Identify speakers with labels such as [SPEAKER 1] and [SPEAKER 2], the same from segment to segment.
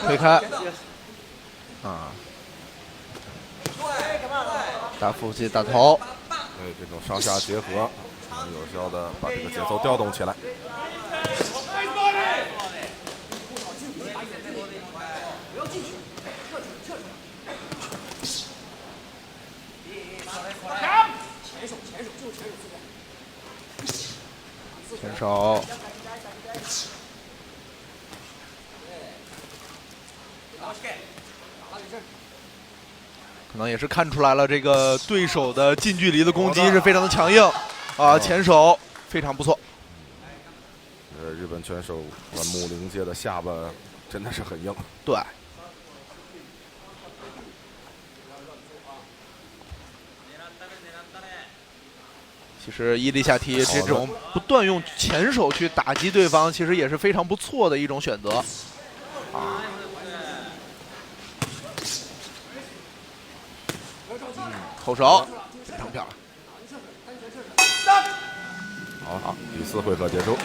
[SPEAKER 1] 推开啊，大腹肌打头，
[SPEAKER 2] 对这种上下结合，能有效的把这个节奏调动起来。
[SPEAKER 1] 前手。可能也是看出来了，这个对手的近距离的攻击是非常的强硬，啊，前手非常不错。
[SPEAKER 2] 日本拳手木灵介的下巴真的是很硬。
[SPEAKER 1] 对。其实伊利夏提这种不断用前手去打击对方，其实也是非常不错的一种选择。啊。后手，非常漂亮。
[SPEAKER 2] 好，第4回合结束。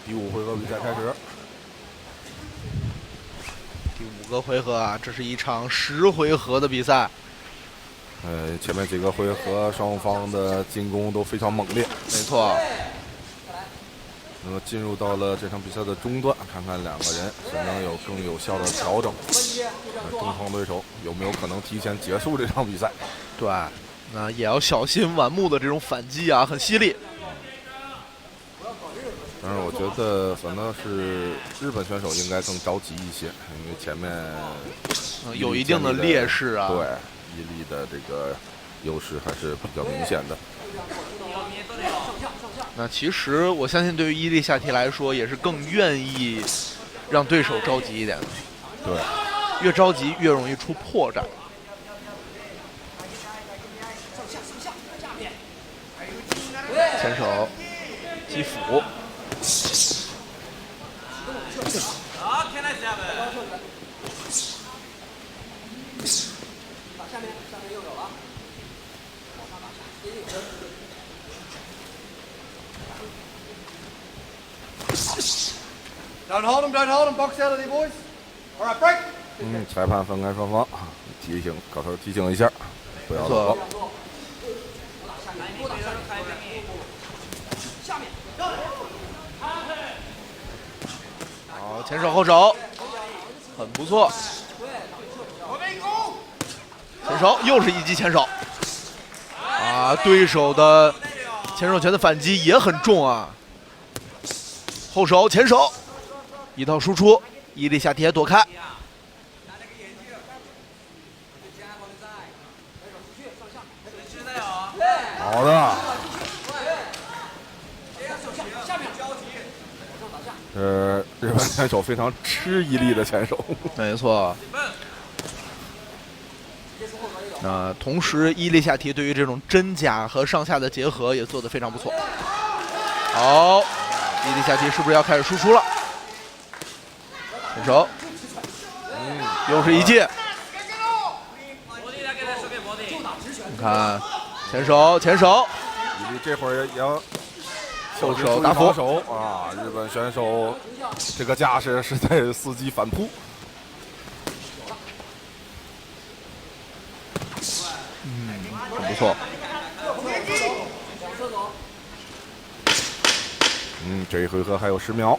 [SPEAKER 2] 第5回合比赛开始。
[SPEAKER 1] 第5个回合啊，这是一场10回合的比赛。
[SPEAKER 2] 前面几个回合双方的进攻都非常猛烈。
[SPEAKER 1] 没错。
[SPEAKER 2] 那么进入到了这场比赛的中段，看看两个人谁能有更有效的调整，中方对手有没有可能提前结束这场比赛？
[SPEAKER 1] 对，那也要小心丸木的这种反击啊，很犀利。
[SPEAKER 2] 但是我觉得反倒是日本选手应该更着急一些，因为前面
[SPEAKER 1] 有一定的劣势啊。
[SPEAKER 2] 对，伊利的这个优势还是比较明显的。
[SPEAKER 1] 那其实我相信，对于伊利夏提来说，也是更愿意让对手着急一点的。
[SPEAKER 2] 对，
[SPEAKER 1] 越着急越容易出破绽。前手击斧。
[SPEAKER 3] Don't hold him, don't hold him, box out of there, boys. All right, break.
[SPEAKER 2] 裁判分开双方，口头提醒一下，不要落后。
[SPEAKER 1] 好，前手后手，很不错。前手又是一击前手，啊，对手的前手拳的反击也很重啊。后手前手，一套输出，伊利夏提躲开。
[SPEAKER 2] 好的。日本选手非常吃伊利的前手。
[SPEAKER 1] 没错。同时伊利夏提对于这种真假和上下的结合也做得非常不错。好，伊利夏提是不是要开始输出了？前手，又是一记。你看，前手，
[SPEAKER 2] 伊利这会儿也要
[SPEAKER 1] 后手打斧
[SPEAKER 2] 手啊！日本选手这个架势是在伺机反扑。
[SPEAKER 1] 很不错。
[SPEAKER 2] 这一回合还有10秒。